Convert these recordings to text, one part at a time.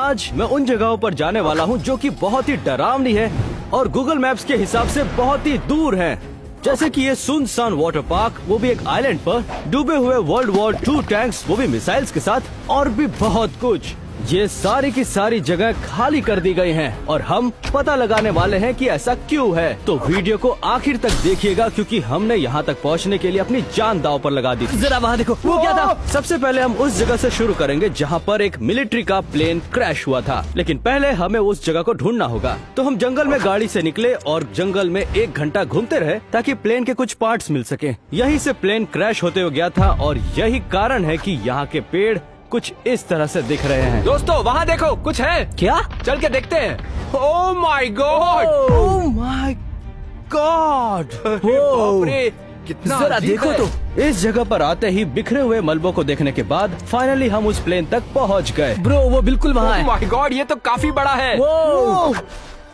आज मैं उन जगहों पर जाने वाला हूँ जो कि बहुत ही डरावनी है और गूगल मैप्स के हिसाब से बहुत ही दूर है। जैसे कि ये सुनसान वाटर पार्क, वो भी एक आइलैंड पर, डूबे हुए वर्ल्ड वॉर 2 टैंक्स, वो भी मिसाइल्स के साथ, और भी बहुत कुछ। ये सारी की सारी जगह खाली कर दी गई हैं और हम पता लगाने वाले हैं कि ऐसा क्यों है। तो वीडियो को आखिर तक देखिएगा क्योंकि हमने यहाँ तक पहुँचने के लिए अपनी जान दांव पर लगा दी। जरा वहाँ देखो, वो क्या था? सबसे पहले हम उस जगह से शुरू करेंगे जहाँ पर एक मिलिट्री का प्लेन क्रैश हुआ था, लेकिन पहले हमें उस जगह को ढूंढना होगा। तो हम जंगल में गाड़ी से निकले और जंगल में 1 घंटा घूमते रहे ताकि प्लेन के कुछ पार्ट्स मिल सके। यहीं से प्लेन क्रैश होते हुए गया था और यही कारण है कि यहाँ के पेड़ कुछ इस तरह से दिख रहे हैं। दोस्तों वहाँ देखो, कुछ है क्या? चल के देखते हैं। Oh my God, oh my God, बाप रे, कितना जरा अजीब देखो है। तो। इस जगह पर आते ही बिखरे हुए मलबों को देखने के बाद फाइनली हम उस प्लेन तक पहुंच गए। ब्रो वो बिल्कुल वहाँ ओह है। माय गॉड, ये तो काफी बड़ा है। वो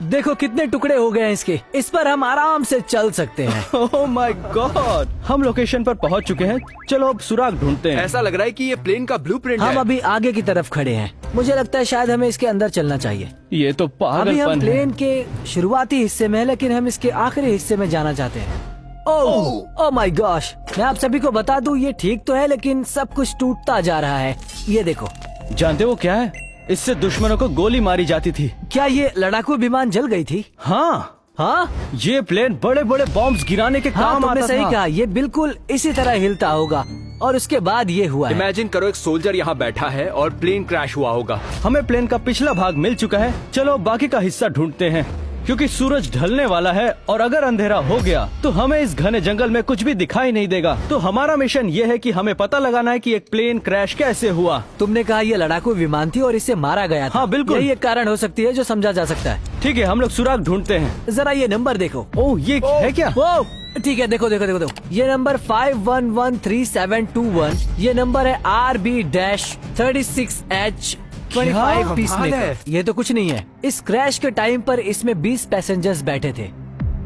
देखो कितने टुकड़े हो गए हैं इसके। इस पर हम आराम से चल सकते हैं। ओह माय गॉड, हम लोकेशन पर पहुंच चुके हैं। चलो अब सुराग ढूंढते हैं। ऐसा लग रहा है कि ये प्लेन का ब्लूप्रिंट हम है। अभी आगे की तरफ खड़े हैं। मुझे लगता है शायद हमें इसके अंदर चलना चाहिए। ये तो अभी हम पागलपन है। प्लेन के शुरुआती हिस्से में हैं, लेकिन हम इसके आखिरी हिस्से में जाना चाहते हैं। ओह माय गॉश, मैं आप सभी को बता दूं ये ठीक तो है लेकिन सब कुछ टूटता जा रहा है। ये देखो। जानते हो क्या है? इससे दुश्मनों को गोली मारी जाती थी। क्या ये लड़ाकू विमान जल गई थी? हाँ, हाँ ये प्लेन बड़े बड़े बॉम्ब्स गिराने के हाँ, काम तुमने आता सही था। कहा। ये बिल्कुल इसी तरह हिलता होगा और उसके बाद ये हुआ है। इमेजिन करो एक सोल्जर यहाँ बैठा है और प्लेन क्रैश हुआ होगा। हमें प्लेन का पिछला भाग मिल चुका है। चलो बाकी का हिस्सा ढूंढते हैं क्योंकि सूरज ढलने वाला है और अगर अंधेरा हो गया तो हमें इस घने जंगल में कुछ भी दिखाई नहीं देगा। तो हमारा मिशन ये है कि हमें पता लगाना है कि एक प्लेन क्रैश कैसे हुआ। तुमने कहा ये लड़ाकू विमान थी और इसे मारा गया था। हाँ, बिल्कुल। यही एक कारण हो सकती है जो समझा जा सकता है। ठीक है, हम लोग सुराग ढूंढते हैं। जरा ये नंबर देखो। ओह, ये है क्या? वो ठीक है, देखो देखो देखो देखो। ये नंबर 51137121। ये नंबर है RB-36H 25 पीस कमाल है। मेकर। ये तो कुछ नहीं है। इस क्रैश के टाइम पर इसमें 20 पैसेंजर्स बैठे थे।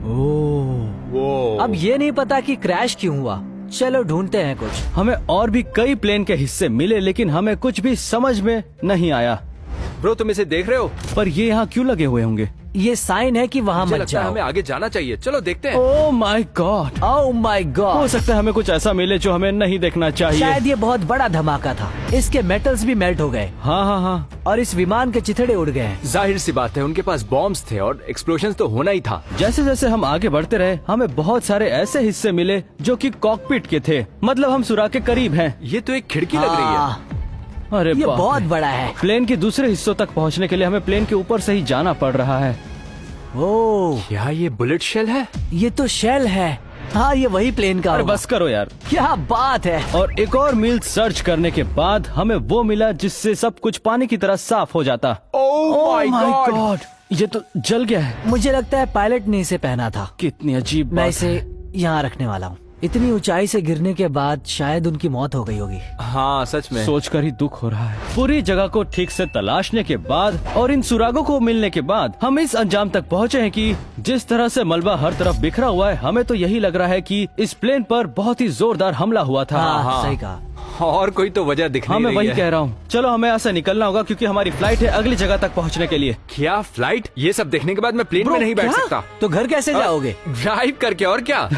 वो अब ये नहीं पता कि क्रैश क्यों हुआ। चलो ढूंढते हैं कुछ। हमें और भी कई प्लेन के हिस्से मिले लेकिन हमें कुछ भी समझ में नहीं आया। ब्रो, तुम इसे देख रहे हो? पर ये यहाँ क्यों लगे हुए होंगे? ये साइन है कि वहाँ मुझे मत लगता है जाओ। हमें आगे जाना चाहिए। चलो देखते हैं। Oh my God, oh my हो गॉड, सकता है हमें कुछ ऐसा मिले जो हमें नहीं देखना चाहिए। शायद ये बहुत बड़ा धमाका था। इसके मेटल्स भी मेल्ट हो गए हाँ हाँ हाँ, और इस विमान के चिथड़े उड़ गए हैं। जाहिर सी बात है, उनके पास बॉम्ब्स थे और एक्सप्लोजन तो होना ही था। जैसे जैसे हम आगे बढ़ते रहे हमें बहुत सारे ऐसे हिस्से मिले जो कि कॉकपिट के थे। मतलब हम सुराग के करीब हैं। ये तो एक खिड़की लग रही है। हाँ, अरे ये बाप बहुत रे। बड़ा है। प्लेन के दूसरे हिस्सों तक पहुंचने के लिए हमें प्लेन के ऊपर से ही जाना पड़ रहा है। ओह, क्या ये बुलेट शेल है? ये तो शेल है। हाँ, ये वही प्लेन का अरे होगा। बस करो यार। क्या बात है। और एक और मील सर्च करने के बाद हमें वो मिला जिससे सब कुछ पानी की तरह साफ हो जाता। ओह माय my गॉड, ये तो जल गया है। मुझे लगता है पायलट ने इसे पहना था। कितनी अजीब मैं बात इसे है। यहाँ रखने वाला हूँ। इतनी ऊंचाई से गिरने के बाद शायद उनकी मौत हो गई होगी। हाँ सच में। सोचकर ही दुख हो रहा है। पूरी जगह को ठीक से तलाशने के बाद और इन सुरागों को मिलने के बाद हम इस अंजाम तक पहुँचे हैं कि जिस तरह से मलबा हर तरफ बिखरा हुआ है, हमें तो यही लग रहा है कि इस प्लेन पर बहुत ही जोरदार हमला हुआ था। हाँ, सही कहा। और कोई तो वजह दिख हाँ, नहीं मैं रही वही है। कह रहा हूँ। चलो हमें यहाँ से निकलना होगा क्योंकि हमारी फ्लाइट है अगली जगह तक पहुँचने के लिए। क्या फ्लाइट? ये सब देखने के बाद मैं प्लेन में नहीं बैठ क्या? सकता। तो घर कैसे जाओगे? ड्राइव करके, और क्या।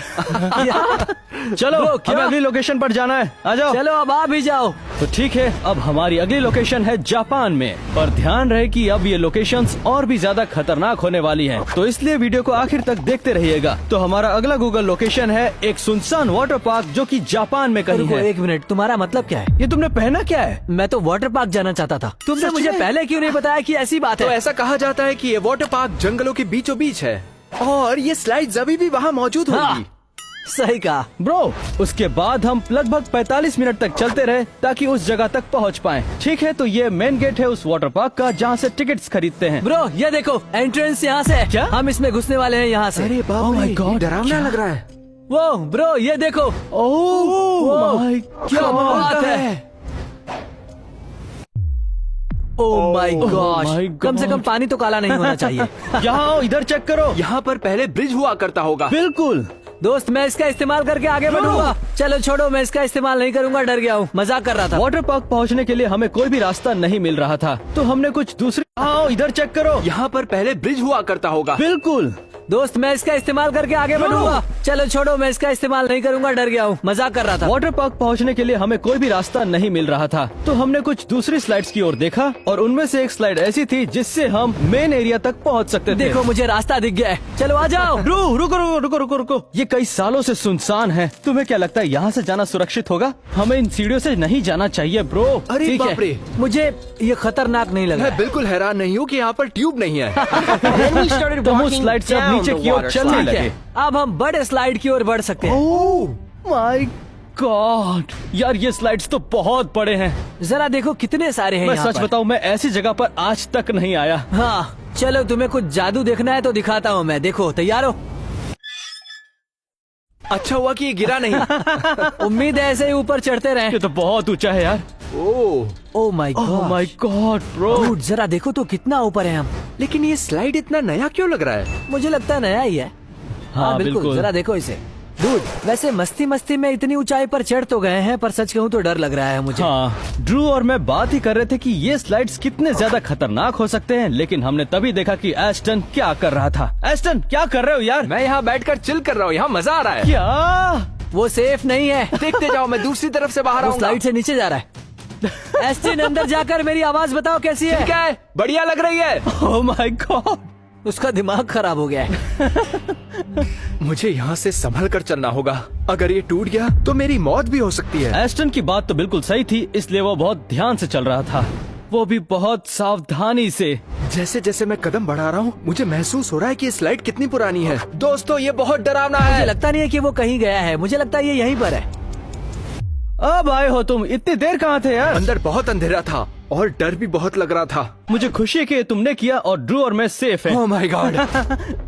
चलो Bro, क्या? हमें अगली लोकेशन पर जाना है, आ जाओ। चलो अब आप भी जाओ। तो ठीक है, अब हमारी अगली लोकेशन है जापान में। पर ध्यान रहे कि अब ये लोकेशंस और भी ज्यादा खतरनाक होने वाली हैं, तो इसलिए वीडियो को आखिर तक देखते रहिएगा। तो हमारा अगला गूगल लोकेशन है एक सुनसान वाटर पार्क जो कि जापान में कहीं रुको है। 1 मिनट, तुम्हारा मतलब क्या है? ये तुमने पहना क्या है? मैं तो वाटर पार्क जाना चाहता था। तुमने सच मुझे में? पहले क्यों नहीं बताया कि ऐसी बात तो है? ऐसा कहा जाता है कि ये वाटर पार्क जंगलों के बीचों बीच है और ये स्लाइड्स अभी भी वहाँ मौजूद होगी। हाँ, सही कहा। ब्रो, उसके बाद हम लगभग 45 मिनट तक चलते रहे ताकि उस जगह तक पहुंच पाएं। ठीक है, तो ये मेन गेट है उस वाटर पार्क का जहां से टिकट्स खरीदते हैं। ब्रो ये देखो, एंट्रेंस यहाँ से है। क्या? हम इसमें घुसने वाले हैं यहाँ से। अरे बाप Oh my रे, God, डरावना लग रहा है। वो ब्रो ये देखो। ओह माय क्या बात है। ओह माय my गॉश, कम से God. कम पानी तो काला नहीं होना चाहिए। यहाँ आओ, इधर चेक करो। यहाँ पर पहले ब्रिज हुआ करता होगा। बिल्कुल, दोस्त मैं इसका इस्तेमाल करके आगे बढ़ूंगा। चलो छोड़ो, मैं इसका इस्तेमाल नहीं करूंगा, डर गया हूँ, मजाक कर रहा था। वाटर पार्क पहुंचने के लिए हमें कोई भी रास्ता नहीं मिल रहा था, तो हमने कुछ दूसरी। आओ इधर चेक करो। यहाँ पर पहले ब्रिज हुआ करता होगा। बिल्कुल। दोस्त मैं इसका इस्तेमाल करके आगे बढ़ूंगा। चलो छोड़ो, मैं इसका इस्तेमाल नहीं करूंगा, डर गया हूँ, मजाक कर रहा था। वाटर पार्क पहुंचने के लिए हमें कोई भी रास्ता नहीं मिल रहा था, तो हमने कुछ दूसरी स्लाइड्स की ओर देखा और उनमें से एक स्लाइड ऐसी थी जिससे हम मेन एरिया तक पहुंच सकते थे। देखो मुझे रास्ता दिख गया है, चलो आ जाओ। रुको रुको रुको रुको रुको रुको, ये कई सालों से सुनसान है। तुम्हें क्या लगता है यहाँ से जाना सुरक्षित होगा? हमें इन सीढ़ियों से नहीं जाना चाहिए ब्रो। अरे ठीक बाप रे, है, मुझे ये खतरनाक नहीं लगा। मैं बिल्कुल हैरान नहीं हूँ कि यहाँ पर ट्यूब नहीं है। तुम उस स्लाइड से अब नीचे की ओर चलने ठीक लगे। है, अब हम बड़े स्लाइड की ओर बढ़ सकते हैं। ओह माय गॉड, यार ये स्लाइड्स तो बहुत बड़े हैं। जरा देखो कितने सारे हैं मैं यहाँ सच पर। बताऊं, मैं ऐसी जगह पर आज तक नहीं आया। हाँ चलो, तुम्हें कुछ जादू देखना है तो दिखाता हूँ मैं। देखो, तैयार हो? अच्छा हुआ कि ये गिरा नहीं। उम्मीद है ऐसे ही ऊपर चढ़ते रहे। ये तो बहुत ऊंचा है यार। Oh my oh my God bro. God, जरा देखो तो कितना ऊपर है हम। लेकिन ये स्लाइड इतना नया क्यों लग रहा है? मुझे लगता है नया ही है। हाँ, बिल्कुल। जरा देखो इसे। डूड, वैसे मस्ती मस्ती में इतनी ऊंचाई पर चढ़ तो गए हैं, पर सच कहूँ तो डर लग रहा है मुझे। हाँ, ड्रू और मैं बात ही कर रहे थे कि ये स्लाइड्स कितने ज्यादा खतरनाक हो सकते हैं, लेकिन हमने तभी देखा कि एस्टन क्या कर रहा था। एस्टन क्या कर रहे हो यार? मैं यहाँ बैठकर चिल कर रहा हूँ, यहाँ मजा आ रहा है। क्या? वो सेफ नहीं है। देखते जाओ, मैं दूसरी तरफ से बाहर वो आऊंगा। स्लाइड से नीचे जा रहा है। एस्टन अंदर जाकर मेरी आवाज बताओ कैसी है? ठीक है, बढ़िया लग रही है। ओह माय गॉड, उसका दिमाग खराब हो गया है। मुझे यहाँ से संभल कर चलना होगा। अगर ये टूट गया तो मेरी मौत भी हो सकती है। एस्टन की बात तो बिल्कुल सही थी, इसलिए वो बहुत ध्यान से चल रहा था, वो भी बहुत सावधानी से। जैसे जैसे मैं कदम बढ़ा रहा हूँ, मुझे महसूस हो रहा है कि ये स्लाइड कितनी पुरानी है। दोस्तों, ये बहुत डरावना मुझे है। लगता नहीं है कि वो कहीं गया है, मुझे लगता है ये यहीं पर है। अब आए हो तुम, इतनी देर कहाँ थे यार? अंदर बहुत अंधेरा था और डर भी बहुत लग रहा था। मुझे खुशी है कि तुमने किया और ड्रू और मैं सेफ हैं। Oh my God.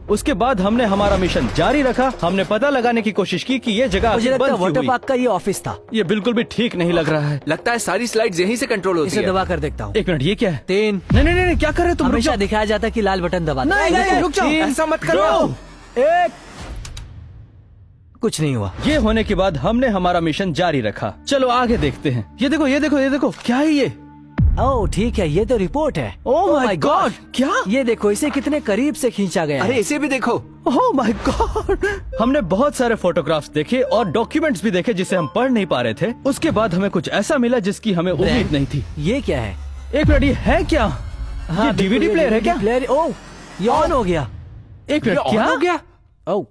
उसके बाद हमने हमारा मिशन जारी रखा। हमने पता लगाने की कोशिश की कि ये जगह मुझे आखिर लगता है बंद क्यों वाटर हुई। पार्क का ये ऑफिस था। ये बिल्कुल भी ठीक नहीं लग रहा है। लगता है सारी स्लाइड्स यहीं से कंट्रोल होती इसे है। दबा कर देखता हूँ। एक मिनट, ये क्या है? 3। नहीं नहीं नहीं, क्या कर रहे हो तुम? रुक हमेशा जाओ। दिखाया जाता है कि लाल बटन दबा दो। नहीं, रुक जाओ। 3, ऐसा मत करो। 2, 1। कुछ नहीं हुआ। ये होने के बाद हमने हमारा मिशन जारी रखा। चलो आगे देखते हैं। ये देखो ये देखो ये देखो, क्या है ये? ओह ठीक है, ये तो रिपोर्ट है। ओह माय गॉड, क्या? ये देखो, इसे कितने करीब से खींचा गया अरे है। इसे भी देखो। Oh my God. हमने बहुत सारे फोटोग्राफ्स देखे और डॉक्यूमेंट्स भी देखे जिसे हम पढ़ नहीं पा रहे थे। उसके बाद हमें कुछ ऐसा मिला जिसकी हमें उम्मीद नहीं थी। ये क्या है? एक मिनट, ये है क्या? ये बिल्कुल, डीवीडी प्लेयर है क्या? प्लेयर। ओह, ये ऑन हो गया। एक ये मिनट, ऑन क्या हो गया? ओह,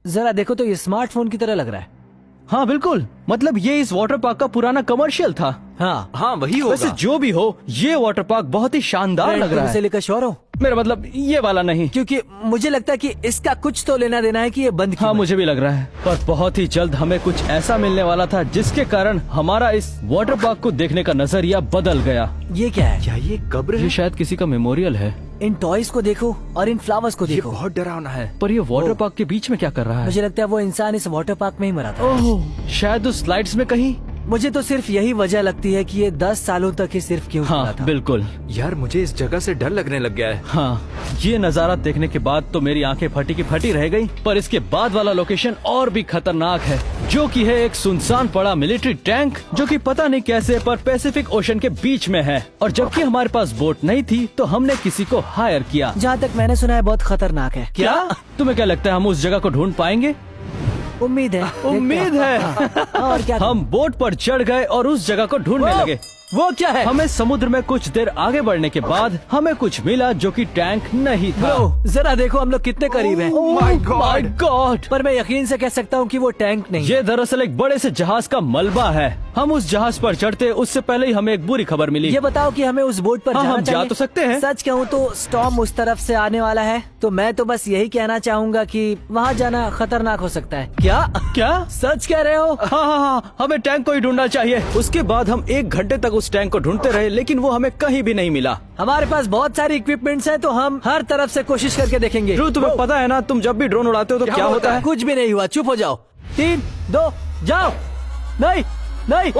जरा देखो तो ये स्मार्टफोन की तरह लग रहा है। हाँ बिल्कुल, मतलब ये इस वाटर पार्क का पुराना कमर्शियल था। हाँ, हाँ वही वैसे होगा। जो भी हो, ये वाटर पार्क बहुत ही शानदार लग रहा इसे है। लेकर श्योर हो? मेरा मतलब ये वाला नहीं। क्योंकि मुझे लगता है कि इसका कुछ तो लेना देना है कि ये बंद क्यों हाँ है। मुझे भी लग रहा है, पर बहुत ही जल्द हमें कुछ ऐसा मिलने वाला था जिसके कारण हमारा इस वाटर पार्क को देखने का नजरिया बदल गया। ये क्या है? क्या ये कब्र ये है? शायद किसी का मेमोरियल है। इन टॉयज को देखो और इन फ्लावर्स को ये देखो। बहुत डरावना है। पर ये वाटर पार्क के बीच में क्या कर रहा है? मुझे लगता है वो इंसान इस वाटर पार्क में ही मरा था। ओह, शायद उस स्लाइड्स में कहीं। मुझे तो सिर्फ यही वजह लगती है कि ये 10 सालों तक ही सिर्फ क्यों हाँ मरा था। बिल्कुल। यार मुझे इस जगह से डर लगने लग गया है। हाँ, ये नजारा देखने के बाद तो मेरी आंखें फटी की फटी रह गई। पर इसके बाद वाला लोकेशन और भी खतरनाक है, जो कि है एक सुनसान पड़ा मिलिट्री टैंक, जो कि पता नहीं कैसे पर पैसिफिक ओशन के बीच में है। और जबकि हमारे पास बोट नहीं थी तो हमने किसी को हायर किया। जहाँ तक मैंने सुना है बहुत खतरनाक है। क्या तुम्हें क्या लगता है हम उस जगह को ढूंढ पाएंगे? उम्मीद है। उम्मीद है। और क्या? हम बोट पर चढ़ गए और उस जगह को ढूंढने लगे। वो क्या है? हमें समुद्र में कुछ देर आगे बढ़ने के बाद हमें कुछ मिला जो कि टैंक नहीं था। ब्रो, जरा देखो हम लोग कितने करीब हैं। My my God! पर मैं यकीन से कह सकता हूँ कि वो टैंक नहीं है। ये दरअसल एक बड़े से जहाज का मलबा है। हम उस जहाज पर चढ़ते उससे पहले ही हमें एक बुरी खबर मिली। ये बताओ कि हमें उस बोट पर हाँ, जाना हम जा चाहिए? तो सकते हैं। सच कहूँ तो स्टॉर्म उस तरफ से आने वाला है, तो मैं तो बस यही कहना चाहूंगा कि वहाँ जाना खतरनाक हो सकता है। क्या? सच कह रहे हो? हाँ, हमें टैंक को ही ढूंढना चाहिए। उसके बाद हम 1 घंटे तक उस टैंक को ढूंढते रहे, लेकिन वो हमें कहीं भी नहीं मिला। हमारे पास बहुत सारी इक्विपमेंट्स हैं, तो हम हर तरफ से कोशिश करके देखेंगे। ध्रुव, तुम्हें पता है ना, तुम जब भी ड्रोन उड़ाते हो तो क्या होता है? कुछ भी नहीं हुआ, चुप हो जाओ। 3, 2, जाओ। नहीं नहीं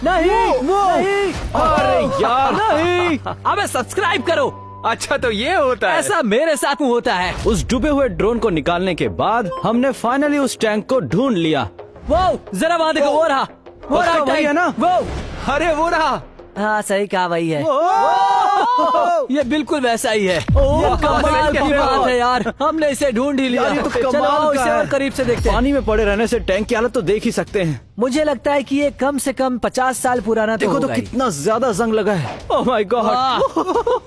नहीं नहीं। अरे यार! नहीं। अबे सब्सक्राइब करो। अच्छा तो ये होता है। ऐसा मेरे साथ होता है। उस डूबे हुए ड्रोन को निकालने के बाद हमने फाइनली उस टैंक को ढूंढ लिया। वो जरा वहाँ देखो, वो रहा, वो पक्का रहा वही है ना? वो। अरे वो रहा। हाँ सही कहा, वही है। ओह! ये बिल्कुल वैसा ही है। ओह, ये कमाल की कमाल बात है यार, हमने इसे ढूंढ ही लिया। यार, ये तो चलो कमाल आओ का इसे है। और करीब से देखते हैं। पानी में पड़े रहने से टैंक की हालत तो देख ही सकते हैं। मुझे लगता है कि ये कम से कम 50 साल पुराना तो देखो तो होगा ही। कितना ज्यादा जंग लगा है। ओह माय गॉड, वाह।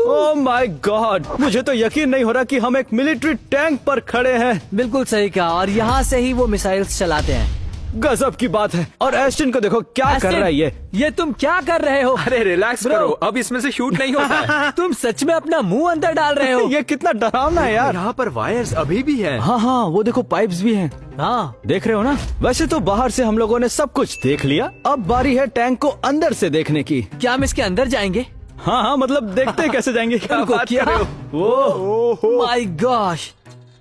ओह माय गॉड, मुझे तो यकीन नहीं हो रहा कि हम एक मिलिट्री टैंक पर खड़े हैं। बिल्कुल सही कहा, और यहाँ से ही वो मिसाइल्स चलाते हैं। गजब की बात है। और एस्टन को देखो क्या कर रहा है ये तुम क्या कर रहे हो? अरे रिलैक्स Bro। करो, अब इसमें से शूट नहीं होता है। तुम सच में अपना मुंह अंदर डाल रहे हो? ये कितना डरावना है यार। यहाँ पर वायर्स अभी भी हैं। हाँ हाँ, वो देखो पाइप्स भी हैं। हाँ, देख रहे हो ना? वैसे तो बाहर से हम लोगों ने सब कुछ देख लिया, अब बारी है टैंक को अंदर से देखने की। क्या हम इसके अंदर जाएंगे? हाँ हाँ, मतलब देखते हैं कैसे जाएंगे। क्या रुको, बात क्या? कर रहे हो? वो माय गॉश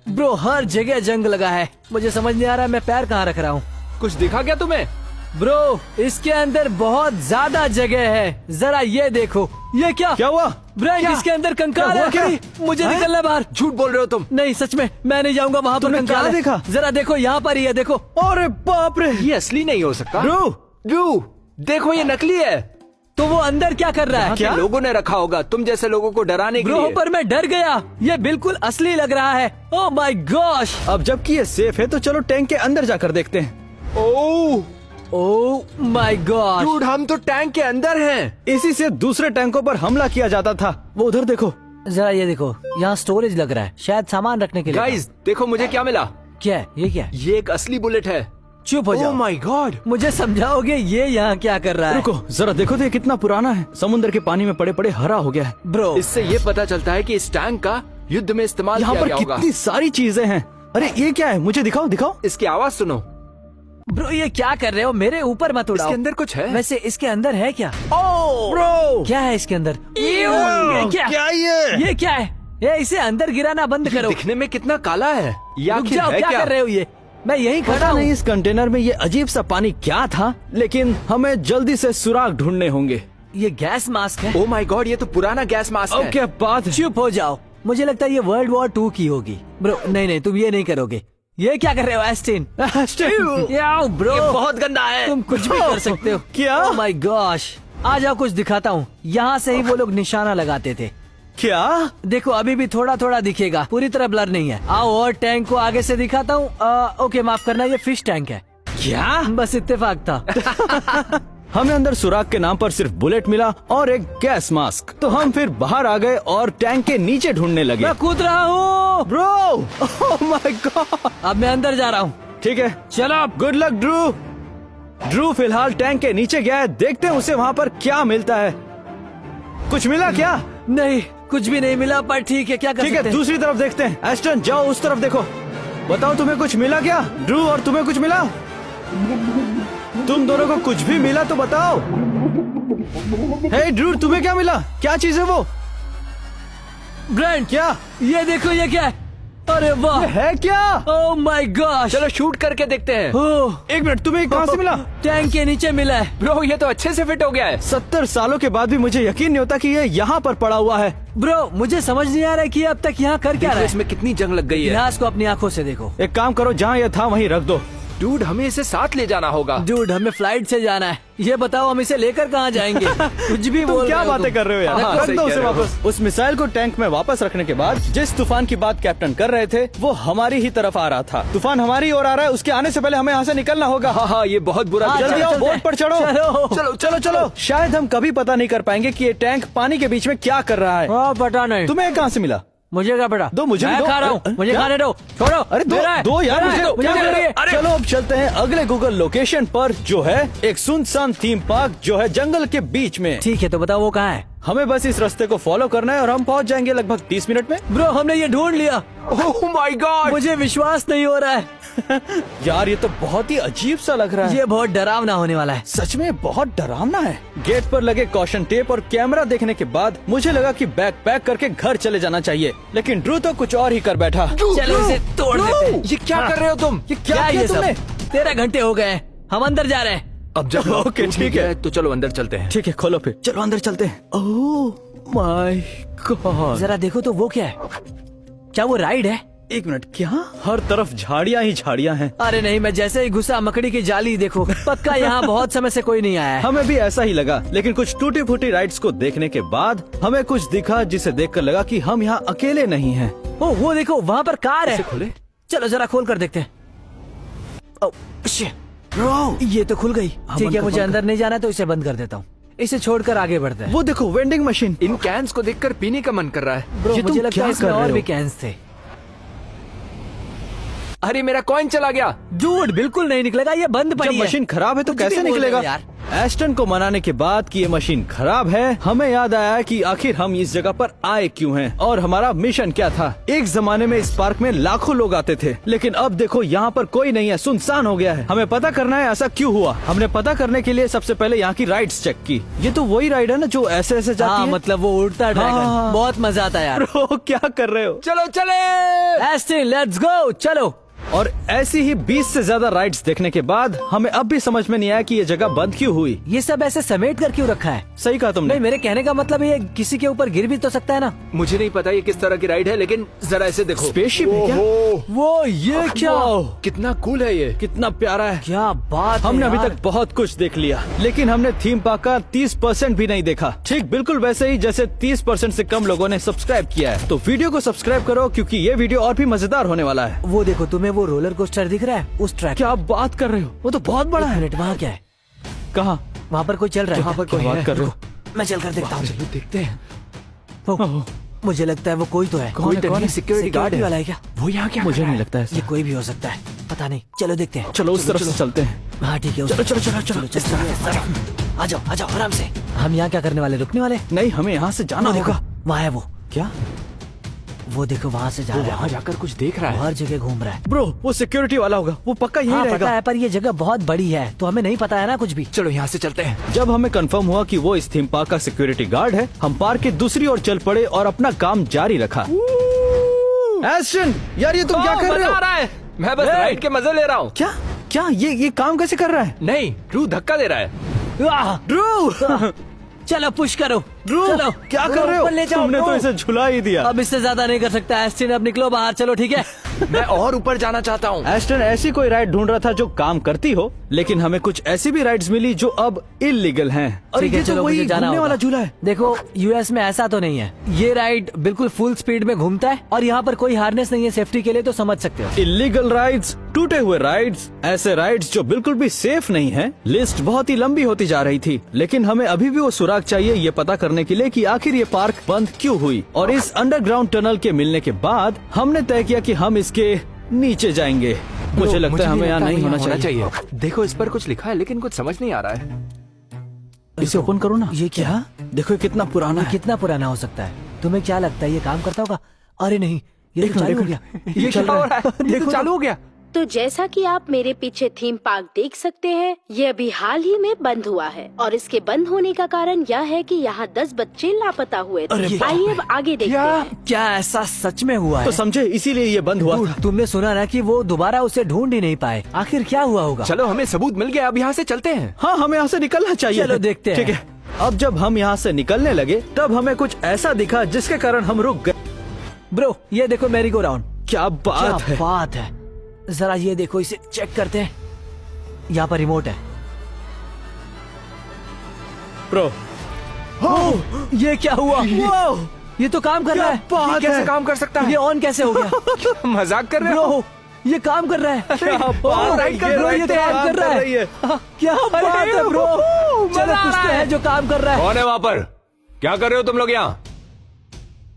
ब्रो, हर जगह जंग लगा है। मुझे समझ नहीं आ रहा मैं पैर कहाँ रख रहा हूँ। कुछ दिखा क्या तुम्हें? ब्रो, इसके अंदर बहुत ज्यादा जगह है, जरा ये देखो। ये क्या? क्या हुआ? ब्रायन, इसके अंदर कंकाल क्या हुआ? है। क्या? मुझे हैं? निकलना बाहर। झूठ बोल रहे हो तुम। नहीं सच में, मैं नहीं जाऊंगा वहाँ पर। तुमने कंकाल क्या है। देखा? जरा देखो, यहाँ पर ही है, देखो। अरे बाप रे, ये असली नहीं हो सकता। ब्रो ड्रू, देखो ये नकली है। तो वो अंदर क्या कर रहा है? क्या लोगों ने रखा होगा तुम जैसे लोगों को डराने के ब्रो, लिए। पर मैं डर गया। ये बिल्कुल असली लग रहा है। Oh my gosh. अब जबकि ये सेफ है तो चलो टैंक के अंदर जाकर देखते हैं। ओह ओह माय गॉश। डूड, हम तो टैंक के अंदर हैं। इसी से दूसरे टैंकों पर हमला किया जाता था। वो उधर देखो। जरा ये देखो, यहाँ स्टोरेज लग रहा है, शायद सामान रखने के लिए। गाइस देखो मुझे क्या मिला। क्या है? ये क्या है? ये एक असली बुलेट है। चुप हो जाओ। Oh my God. मुझे समझाओगे ये यहाँ क्या कर रहा है? रुको जरा देखो तो ये कितना पुराना है। समुद्र के पानी में पड़े पड़े हरा हो गया है। ब्रो, इससे ये पता चलता है कि इस टैंक का युद्ध में इस्तेमाल यहाँ किया पर गया होगा। कितनी सारी चीजें हैं। अरे ये क्या है? मुझे दिखाओ दिखाओ। इसकी आवाज सुनो। ब्रो ये क्या कर रहे हो? मेरे ऊपर मत उड़ाओ। इसके अंदर कुछ है। वैसे इसके अंदर है क्या? ब्रो क्या है इसके अंदर? ये क्या? ये क्या है? ये इसे अंदर गिराना बंद करो। दिखने में कितना काला है। ये रुक आखिर जाओ, है क्या कर रहे हो ये? मैं यहीं खड़ा पता हूँ। नहीं इस कंटेनर में ये अजीब सा पानी क्या था, लेकिन हमें जल्दी से सुराग ढूंढने होंगे। ये गैस मास्क है। ओह माय गॉड, ये तो पुराना गैस मास्क अब है। क्या बात है? चुप हो जाओ, मुझे लगता है ये वर्ल्ड वॉर 2 की होगी। ब्रो नहीं, तुम ये नहीं करोगे। ये क्या कर रहे हो एस्टिन? याओ ब्रो, ये बहुत गंदा है। तुम कुछ भी कर सकते हो। क्या? ओह माय गॉश, आ जाओ कुछ दिखाता हूँ। यहाँ से ही वो लोग निशाना लगाते थे। क्या? देखो अभी भी थोड़ा थोड़ा दिखेगा, पूरी तरह ब्लर नहीं है। आओ और टैंक को आगे से दिखाता हूँ। ओके माफ करना, ये फिश टैंक है। क्या? बस इत्तेफाक था। हमें अंदर सुराग के नाम पर सिर्फ बुलेट मिला और एक गैस मास्क। तो हम फिर बाहर आ गए और टैंक के नीचे ढूंढने लगे। मैं कूद रहा हूँ। Bro, oh my God. अब मैं अंदर जा रहा हूँ। ठीक है, चलो। Good luck Drew. ड्रू फिलहाल टैंक के नीचे गया है, देखते हैं उसे वहाँ पर क्या मिलता है। कुछ मिला क्या? नहीं, कुछ भी नहीं मिला, पर ठीक है, क्या कर ठीक सकते है, हैं? दूसरी तरफ देखते हैं। एस्टन जाओ उस तरफ देखो, बताओ तुम्हें कुछ मिला क्या? ड्रू, और तुम्हें कुछ मिला? तुम दोनों को कुछ भी मिला तो बताओ। हे ड्रू, तुम्हें क्या मिला? क्या चीज है वो? ब्रांड, क्या ये देखो, ये क्या है? अरे वाह, है क्या? Oh my gosh. चलो शूट करके देखते हैं। ओह, एक मिनट, तुम्हें कहाँ से मिला? टैंक के नीचे मिला है। ब्रो ये तो अच्छे से फिट हो गया है। 70 सालों के बाद भी मुझे यकीन नहीं होता कि ये यहाँ पर पड़ा हुआ है। ब्रो मुझे समझ नहीं आ रहा है कि ये अब तक यहाँ कर क्या देखो रहा है। इसमें कितनी जंग लग गई है। इतिहास को अपनी आंखों से देखो। एक काम करो, जहाँ ये था वहीं रख दो। डूड, हमें इसे साथ ले जाना होगा। डूड, हमें फ्लाइट से जाना है। ये बताओ हम इसे लेकर कहाँ जाएंगे? कुछ भी तुम बोल क्या रहे हो बातें तुम। कर रहे हो यार? हाँ, रख सही दो कह उसे रहे हो। वापस। उस मिसाइल को टैंक में वापस रखने के बाद जिस तूफान की बात कैप्टन कर रहे थे वो हमारी ही तरफ आ रहा था। तूफान हमारी ओर आ रहा है, उसके आने से पहले हमें यहाँ से निकलना होगा। हाँ हाँ, ये बहुत बुरा हाँ, दिख रहा जल्दी है। आओ, चलते बोट हैं। पर चढ़ो। चलो। चलो चलो। शायद हम कभी पता नहीं कर पाएंगे कि ये टैंक पानी के बीच में क्या कर रहा है। हाँ, पता नहीं। तुम्हें कहाँ से मिला? मुझे क्या पता? दो, मुझे भी मैं दो। खा रहा हूँ, अरे, मुझे क्या? खाने दो। छोड़ो। अरे दो, मेरा है, दो यार, मेरा है, मुझे मुझे क्या मिल रही है। चलो अब चलते हैं अगले गूगल लोकेशन पर, जो है एक सुनसान थीम पार्क जो है जंगल के बीच में। ठीक है, तो बताओ वो कहाँ है? हमें बस इस रास्ते को फॉलो करना है और हम पहुंच जाएंगे लगभग 30 मिनट में। ब्रो हमने ये ढूंढ लिया। ओह माय गॉड, मुझे विश्वास नहीं हो रहा है। यार ये तो बहुत ही अजीब सा लग रहा है। ये बहुत डरावना होने वाला है। सच में बहुत डरावना है। गेट पर लगे कॉशन टेप और कैमरा देखने के बाद मुझे लगा कि बैग पैक करके घर चले जाना चाहिए, लेकिन ड्रू तो कुछ और ही कर बैठा। चलो इसे तोड़ देते हैं। ये क्या कर रहे हो तुम? ये क्या किया ये तुमने? सब? 13 घंटे हो गए हैं, हम अंदर जा रहे हैं। अब जब ओके, ठीक है। तो चलो अंदर चलते हैं। ठीक है, खोलो फिर, चलो अंदर चलते हैं। Oh my God. जरा देखो तो वो क्या है? क्या वो राइड है? एक मिनट, क्या? हर तरफ झाड़ियां ही झाड़ियां हैं। अरे नहीं, मैं जैसे ही घुसा मकड़ी की जाली देखो, पक्का यहाँ बहुत समय से कोई नहीं आया है। हमें भी ऐसा ही लगा, लेकिन कुछ टूटी फूटी राइड्स को देखने के बाद हमें कुछ दिखा जिसे देखकर लगा कि हम यहाँ अकेले नहीं हैं। ओ वो देखो, वहाँ पर कार है। इसे खोले? चलो जरा खोल कर देखते हैं। ओ, shit, bro, ये तो खुल गई। ठीक है, मुझे अंदर नहीं जाना तो इसे बंद कर देता हूँ। इसे छोड़कर आगे बढ़ते हैं। वो देखो, वेंडिंग मशीन। इन कैंस को देखकर पीने का मन कर रहा है। ब्रो, ये तुम मुझे लगता क्या है इसमें कर रहे और हो? भी कैंस थे। अरे मेरा कॉइन चला गया। झूठ, बिल्कुल नहीं निकलेगा, ये बंद जब पड़ी है। मशीन खराब है तो कुछ भी कैसे बोल रहे हो निकलेगा? यार। एस्टन को मनाने के बाद कि ये मशीन खराब है, हमें याद आया कि आखिर हम इस जगह पर आए क्यों हैं और हमारा मिशन क्या था। एक जमाने में इस पार्क में लाखों लोग आते थे, लेकिन अब देखो यहाँ पर कोई नहीं है, सुनसान हो गया है। हमें पता करना है ऐसा क्यों हुआ। हमने पता करने के लिए सबसे पहले यहाँ की राइड्स चेक की। ये तो वही राइड है ना जो ऐसे ऐसे जाती हाँ, है? मतलब वो उड़ता ड्रैगन। हाँ। बहुत मजा आता है यार। ब्रो, क्या कर रहे हो? चलो चले। एस्टिन, लेट्स गो, चलो। और ऐसी ही 20 से ज्यादा राइड्स देखने के बाद हमें अब भी समझ में नहीं आया कि ये जगह बंद क्यों हुई। ये सब ऐसे समेट कर क्यों रखा है? सही कहा तुमने। नहीं, मेरे कहने का मतलब ये किसी के ऊपर गिर भी तो सकता है ना। मुझे नहीं पता ये किस तरह की राइड है, लेकिन जरा ऐसे देखो। स्पेसशिप है क्या? ओहो, वो ये क्या? वाओ, कितना कूल है ये। कितना प्यारा है। क्या बात है हमने अभी यार। तक बहुत कुछ देख लिया, लेकिन हमने थीम पार्क का 30% भी नहीं देखा। ठीक बिल्कुल वैसे ही जैसे 30% से कम लोगों ने सब्सक्राइब किया है। तो वीडियो को सब्सक्राइब करो क्योंकि ये वीडियो और भी मजेदार होने वाला है। वो देखो, तुम्हें वो रोलर कोस्टर दिख रहा है उस ट्रैक? क्या आप बात कर रहे हो? वो तो बहुत बड़ा है। मिनट, वहाँ क्या है? कहाँ? वहाँ पर कोई चल रहा है? वहाँ पर कोई बात कर रहे हो? मैं चल कर देखता हूँ। चलो देखते हैं। ओ, मुझे लगता है वो कोई तो है। कौन है? कौन है? सिक्योरिटी गार्ड वाला है क्या? वो यहाँ क्या मुझे कर रहा नहीं है? लगता है ये कोई भी हो सकता है, पता नहीं। चलो देखते हैं। चलो उस तरफ से चलते हैं। हाँ ठीक है, चलो चलो चलो चलो इस तरफ। आ जाओ आराम से। हम यहाँ क्या करने वाले? रुकने वाले? नहीं, हमें यहाँ से जाना वो देखो, होगा। वहाँ है वो। क्या? वो देखो, वहाँ से जा वो रहा वहाँ है। जाकर कुछ देख रहा वो है। हर जगह घूम रहा है। ब्रो, वो सिक्योरिटी वाला होगा। वो पक्का यही हाँ पता रहेगा। है, पर ये जगह बहुत बड़ी है तो हमें नहीं पता है ना कुछ भी। चलो यहाँ से चलते हैं। जब हमें कंफर्म हुआ कि वो इस थीम पार्क का सिक्योरिटी गार्ड है, हम पार्क के दूसरी ओर चल पड़े और अपना काम जारी रखा। एस्टन, यार ये तुम क्या कर रहे मजा हो? आ रहा है। मैं बस ए! राइड के मजे ले रहा हूँ। क्या क्या ये काम कैसे कर रहा है? नहीं, ड्रू धक्का दे रहा है। आह! ड्रू, चलो पुश करो। ड्रू, चलो क्या कर रहे हो? ऊपर ले जाओ, तुमने तो ड्रू। इसे झुला ही दिया। अब इससे ज्यादा नहीं कर सकता। एस्टिन, अब निकलो बाहर, चलो ठीक है। मैं और ऊपर जाना चाहता हूँ। एस्टन ऐसी कोई राइड ढूंढ रहा था जो काम करती हो, लेकिन हमें कुछ ऐसी भी राइड्स मिली जो अब इलीगल हैं। और ठीक है, ये तो चलो वही मुझे जाना घूमने होगा। वाला झूला है। देखो, यूएस में ऐसा तो नहीं है। ये राइड बिल्कुल फुल स्पीड में घूमता है और यहाँ पर कोई हार्नेस नहीं है सेफ्टी के लिए, तो समझ सकते हो। इलीगल राइड्स, टूटे हुए राइड्स, ऐसे राइड्स जो बिल्कुल भी सेफ नहीं है। लिस्ट बहुत ही लंबी होती जा रही थी, लेकिन हमें अभी भी वो सुराग चाहिए ये पता करने के लिए कि आखिर ये पार्क बंद क्यों हुई। और इस अंडरग्राउंड टनल के मिलने के बाद हमने तय किया कि हम इसके नीचे जाएंगे। मुझे लगता है हमें यहाँ नहीं होना चाहिए। देखो, इस पर कुछ लिखा है लेकिन कुछ समझ नहीं आ रहा है। इसे ओपन करो ना। ये क्या? देखो ये कितना पुराना ये है। कितना पुराना हो सकता है? तुम्हें क्या लगता है ये काम करता होगा? अरे नहीं, ये एक तो चालू हो मिनट, गया। ये क्या हो रहा है? ये तो देखो चालू हो गया। तो जैसा कि आप मेरे पीछे थीम पार्क देख सकते हैं, ये अभी हाल ही में बंद हुआ है और इसके बंद होने का कारण यह है कि यहाँ 10 बच्चे लापता हुए अरे थे। बाप आइए अब आगे देखते हैं। क्या ऐसा सच में हुआ है? तो समझे, इसीलिए ये बंद हुआ था। तुमने सुना ना कि वो दोबारा उसे ढूंढ ही नहीं पाए। आखिर क्या हुआ होगा? चलो, हमें सबूत मिल गया। अब यहाँ से चलते हैं। हाँ, हमें यहाँ से निकलना चाहिए। चलो देखते हैं। ठीक है। अब जब हम यहाँ से निकलने लगे तब हमें कुछ ऐसा दिखा जिसके कारण हम रुक गए। ब्रो, ये देखो मैरी गो राउंड। क्या बात क्या है। बात है। जरा ये देखो, इसे चेक करते हैं। यहाँ पर रिमोट है। प्रो, ये क्या हुआ? ये तो काम कर रहा है। ये कैसे काम कर सकता है? ये ऑन कैसे हो गया? मजाक कर रहे हो? ब्रो, ये काम कर रहा है। क्या बात ओ, है, राइट कर ये ब्रो, ये राइट तो काम कर रहा रही है। क्या बात है ब्रो। मजा चलो आ कुछ रहा तो है। है जो काम कर रहा है। कौन है वहाँ पर? क्या कर रहे हो तुम लोग यहाँ?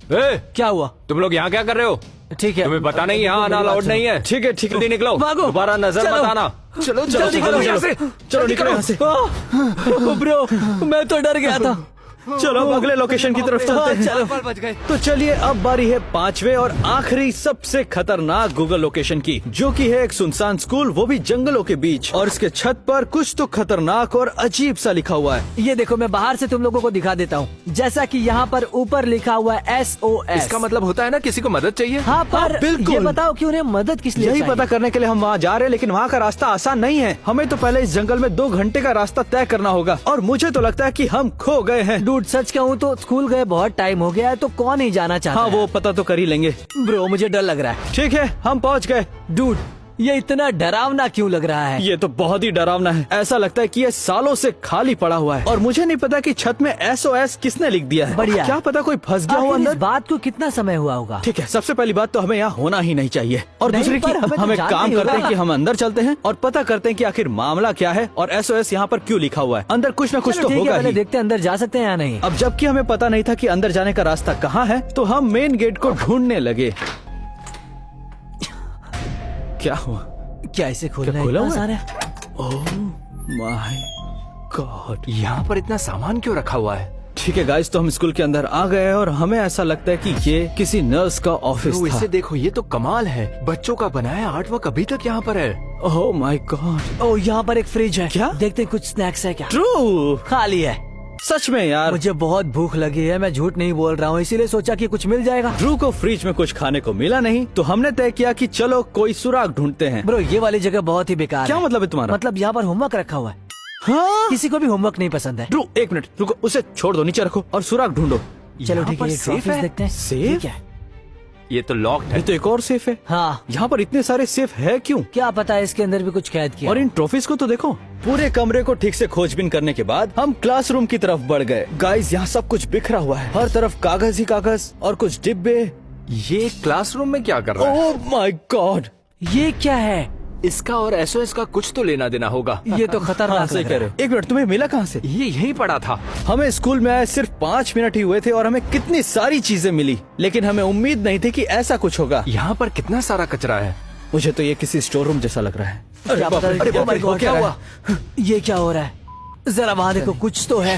ए, क्या हुआ? तुम लोग यहाँ क्या कर रहे हो? ठीक है, तुम्हें पता नहीं यहाँ आना अलाउड नहीं है। ठीक है, ठीक है। जल्दी निकलो, भागो। दोबारा नजर चलो। मत आना। चलो चलो, निकलो यहाँ से। चलो निकलो यहाँ से। ब्रो, मैं तो डर गया था। चलो अब अगले लोकेशन की तरफ चलते हैं। चलो। बच गए। तो चलिए, अब बारी है 5वें और आखिरी सबसे खतरनाक गूगल लोकेशन की, जो कि है एक सुनसान स्कूल, वो भी जंगलों के बीच। और इसके छत पर कुछ तो खतरनाक और अजीब सा लिखा हुआ है। ये देखो, मैं बाहर से तुम लोगों को दिखा देता हूँ। जैसा कि यहाँ पर ऊपर लिखा हुआ है SOS। इसका मतलब होता है ना किसी को मदद चाहिए। हाँ, पर बिल्कुल। ये बताओ कि उन्हें मदद किस लिए यही चाहिए? पता करने के लिए हम वहाँ जा रहे हैं, लेकिन वहाँ का रास्ता आसान नहीं है। हमें तो पहले इस जंगल में 2 घंटे का रास्ता तय करना होगा और मुझे तो लगता है कि हम खो गए हैं। डूड सच कहूँ तो स्कूल गए बहुत टाइम हो गया है, तो कौन ही जाना चाहता हाँ है? वो पता तो कर ही लेंगे। ब्रो मुझे डर लग रहा है। ठीक है हम पहुंच गए। डूड ये इतना डरावना क्यों लग रहा है? ये तो बहुत ही डरावना है। ऐसा लगता है कि ये सालों से खाली पड़ा हुआ है और मुझे नहीं पता कि छत में SOS किसने लिख दिया है। बढ़िया। क्या पता कोई फंस गया हो आखिर इस अंदर। बात को कितना समय हुआ होगा? ठीक है, सबसे पहली बात तो हमें यहाँ होना ही नहीं चाहिए और नहीं, दूसरी पर की हमें तो हम एक जानना काम ही करते हैं होगा। कि हम अंदर चलते हैं और पता करते हैं कि आखिर मामला क्या है और SOS यहाँ पर क्यों लिखा हुआ है। अंदर कुछ न कुछ चलो तो ठीक है, होगा पहले ही। देखते हैं अंदर जा सकते हैं या नहीं। अब जबकि हमें पता नहीं था कि अंदर जाने का रास्ता कहाँ है, तो हम मेन गेट को ढूंढने लगे। क्या हुआ? क्या इसे खोलना क्या खुला इतना हुआ है? सारा? Oh my God. यहाँ पर इतना सामान क्यों रखा हुआ है? ठीक है गाइस, तो हम स्कूल के अंदर आ गए और हमें ऐसा लगता है कि ये किसी नर्स का ऑफिस ब्रो, था। इसे देखो, ये तो कमाल है। बच्चों का बनाया आर्टवर्क अभी तक यहाँ पर है। Oh my God. ओ यहाँ पर एक फ्रिज है। क्या? देखते हैं कुछ स्नैक्स है क्या? ट्रू। खाली है। सच में यार। मुझे बहुत भूख लगी है, मैं झूठ नहीं बोल रहा हूँ, इसीलिए सोचा कि कुछ मिल जाएगा। ड्रू को फ्रिज में कुछ खाने को मिला नहीं, तो हमने तय किया कि चलो कोई सुराग ढूंढते हैं। ब्रो ये वाली जगह बहुत ही बेकार क्या है। मतलब है तुम्हारा? मतलब यहाँ पर होमवर्क रखा हुआ है। हाँ। किसी को भी होमवर्क नहीं पसंद है। ड्रू एक मिनट रुको, उसे छोड़ दो, नीचे रखो और सुराग ढूंढो। चलो यहाँ ठीक है, पर ये सेफ ट्रॉफीज है? देखते हैं। सेफ? ठीक है। ये तो लॉक्ड ये है। तो एक और सेफ है। हाँ यहाँ पर इतने सारे सेफ है क्यों? क्या पता है इसके अंदर भी कुछ कैद किया। और इन ट्रॉफीज को तो देखो। पूरे कमरे को ठीक से खोजबीन करने के बाद हम क्लासरूम की तरफ बढ़ गए। गाइस यहाँ सब कुछ बिखरा हुआ है, हर तरफ कागज ही कागज और कुछ डिब्बे। ये क्लासरूम में क्या कर रहा है? Oh my God. ये क्या है? इसका और SOS का कुछ तो लेना देना होगा। ये तो हाँ खतरनाक सही लग कह रहा रहे हो। एक मिनट, तुम्हें मिला कहाँ से? ये यहीं पड़ा था। हमें स्कूल में आए सिर्फ 5 मिनट ही हुए थे और हमें कितनी सारी चीजें मिली, लेकिन हमें उम्मीद नहीं थी कि ऐसा कुछ होगा। यहाँ पर कितना सारा कचरा है। मुझे तो ये किसी स्टोर रूम जैसा लग रहा है। क्या पता अरे क्या बाप रे, हुआ? क्या हुआ? ये क्या हो रहा है? जरा वहाँ देखो, कुछ तो है।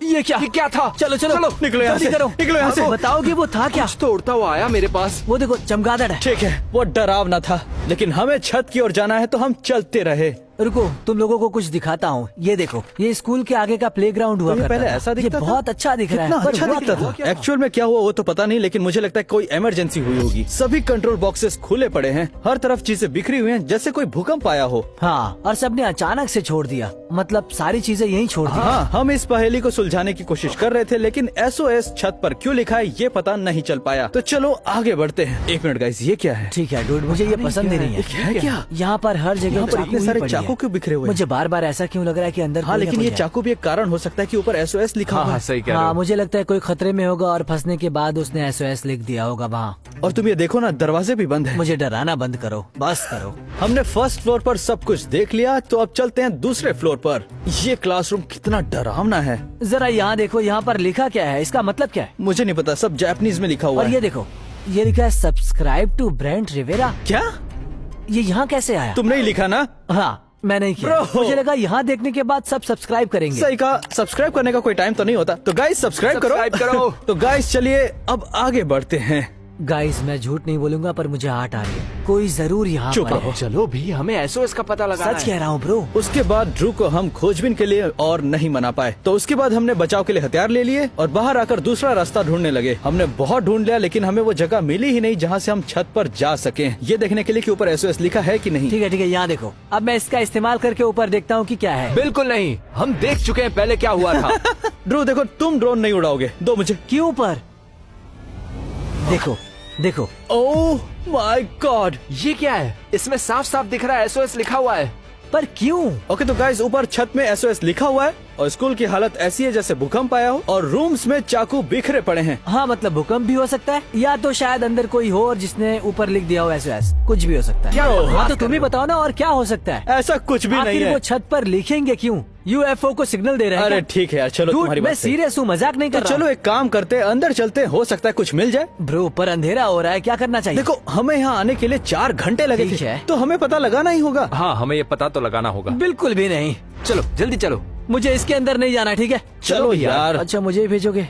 ये क्या? ये क्या था? चलो चलो निकलो यहाँ जल्दी से, करो, निकलो यहाँ से। बताओ कि वो था क्या? कुछ तो उड़ता हुआ आया मेरे पास। वो देखो चमगादड़ है। ठीक है, वो डरावना था, लेकिन हमें छत की ओर जाना है तो हम चलते रहे। रुको तुम लोगों को कुछ दिखाता हूँ। ये देखो, ये स्कूल के आगे का प्लेग्राउंड हुआ तो ये करता पहले था। ऐसा दिखता ये था? बहुत अच्छा दिख रहा है। कितना पर अच्छा हुआ दिखता क्या? था। एक्चुअल में क्या हुआ वो तो पता नहीं, लेकिन मुझे लगता है कोई इमरजेंसी हुई होगी। सभी कंट्रोल बॉक्सेस खुले पड़े हैं, हर तरफ चीजें बिखरी हुई हैं, जैसे कोई भूकंप आया हो। हाँ, और सबने अचानक से छोड़ दिया, मतलब सारी चीजें यहीं छोड़ दी। हाँ, हम इस पहेली को सुलझाने की कोशिश कर रहे थे, लेकिन SOS छत पर क्यों लिखा है ये पता नहीं चल पाया। तो चलो आगे बढ़ते हैं। एक मिनट गाइस, ये क्या है? ठीक है डूड, मुझे ये पसंद ही नहीं ये है। क्या? यहाँ पर हर जगह यहाँ पर चाकू इतने ही सारे पड़ी चाकू है। क्यों बिखरे हुए हैं? मुझे बार बार ऐसा क्यों लग रहा है कि अंदर हाँ, कोई ना लेकिन कोई ये है। चाकू भी एक कारण हो सकता है कि ऊपर SOS लिखा हुआ हाँ है। सही कह रहे हाँ हो। मुझे लगता है कोई खतरे में होगा और फंसने के बाद उसने SOS लिख दिया होगा वहाँ। और तुम ये देखो ना, दरवाजे भी बंद है। मुझे डराना बंद करो, बस करो। हमने फर्स्ट फ्लोर पर सब कुछ देख लिया, तो अब चलते हैं दूसरे फ्लोर पर। ये क्लासरूम कितना डरावना है। जरा यहाँ देखो, यहाँ पर लिखा क्या है? इसका मतलब क्या है? मुझे नहीं पता, सब जापानीज में लिखा हुआ और है। ये देखो, ये लिखा है सब्सक्राइब टू ब्रेंट रिवेरा। क्या? ये यहाँ कैसे आया? तुमने ही लिखा ना? हाँ मैं नहीं किया। Bro! मुझे लगा यहाँ देखने के बाद सब सब्सक्राइब करेंगे। सही कहा, सब्सक्राइब करने का कोई टाइम तो नहीं होता। तो गाइस सब्सक्राइब करो। तो गाइस चलिए अब आगे बढ़ते हैं। गाइस मैं झूठ नहीं बोलूंगा, पर मुझे आहट आ रही है। कोई जरूर यहाँ चुप पर रहो। है। चलो भी, हमें SOS का पता लगाना सच है। कह रहा हूँ ब्रो। उसके बाद ड्रू को हम खोजबीन के लिए और नहीं मना पाए, तो उसके बाद हमने बचाव के लिए हथियार ले लिए और बाहर आकर दूसरा रास्ता ढूंढने लगे। हमने बहुत ढूंढ लिया, लेकिन हमें वो जगह मिली ही नहीं जहाँ से हम छत पर जा सके, ये देखने के लिए कि ऊपर SOS लिखा है कि नहीं। ठीक है, यहाँ देखो। अब मैं इसका इस्तेमाल करके ऊपर देखता हूँ कि क्या है। बिल्कुल नहीं, हम देख चुके हैं पहले क्या हुआ था। ड्रू देखो, तुम ड्रोन नहीं उड़ाओगे, दो मुझे। क्यों पर? देखो देखो। Oh my God. ये क्या है? इसमें साफ साफ दिख रहा है SOS लिखा हुआ है। पर क्यों? ओके तो गाइस, ऊपर छत में SOS लिखा हुआ है और स्कूल की हालत ऐसी है जैसे भूकंप आया हो और रूम्स में चाकू बिखरे पड़े हैं। हाँ मतलब भूकंप भी हो सकता है, या तो शायद अंदर कोई हो और जिसने ऊपर लिख दिया हो SOS। कुछ भी हो सकता है। क्या? हाँ तो तुम ही बताओ ना, और क्या हो सकता है? ऐसा कुछ भी नहीं आखिर है। वो छत पर लिखेंगे क्यों? UFO को सिग्नल दे रहे हैं अरे क्या? ठीक है यार, चलो Dude, तुम्हारी मैं बात सही। सीरियस हूँ, मजाक नहीं तो कर रहा। चलो एक काम करते हैं, अंदर चलते हैं, हो सकता है कुछ मिल जाए। ब्रो पर अंधेरा हो रहा है, क्या करना चाहिए? देखो हमें यहाँ आने के लिए 4 घंटे लगे ठीक थे, है। तो हमें पता लगाना ही होगा। हाँ, हमें ये पता तो लगाना होगा। बिल्कुल भी नहीं। चलो जल्दी चलो। मुझे इसके अंदर नहीं जाना, ठीक है? चलो यार। अच्छा मुझे ही भेजोगे?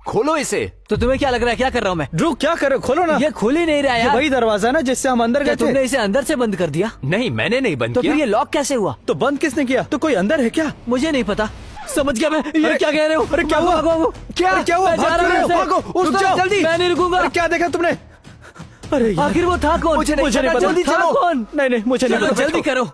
खोलो इसे। तो तुम्हें क्या लग रहा है क्या कर रहा हूँ मैं? ड्रू क्या करे, खोलो ना। ये खुल ही नहीं रहा ये यार। वही दरवाजा ना जिससे हम अंदर क्या गए तुमने थे। इसे अंदर से बंद कर दिया? नहीं, मैंने नहीं बंद तो किया। फिर ये लॉक कैसे हुआ? तो बंद किसने किया? तो कोई अंदर है क्या? मुझे नहीं पता। समझ गया मैं। ये अरे, क्या कह रहे हो? अरे क्या हुआ? भागो, क्या क्या हुआ? मैं जा भाग रहा क्यों हूँ रहे हो? ऐसे। भागो, रुक रुक जाओ, जाओ। जल्दी। मैं नहीं रुकूंगा। अरे क्या देखा तुमने? अरे यार। आखिर वो था कौन? मुझे नहीं पता। जल्दी था चलो। कौन? नहीं मुझे नहीं चलो पता। जल्दी करो।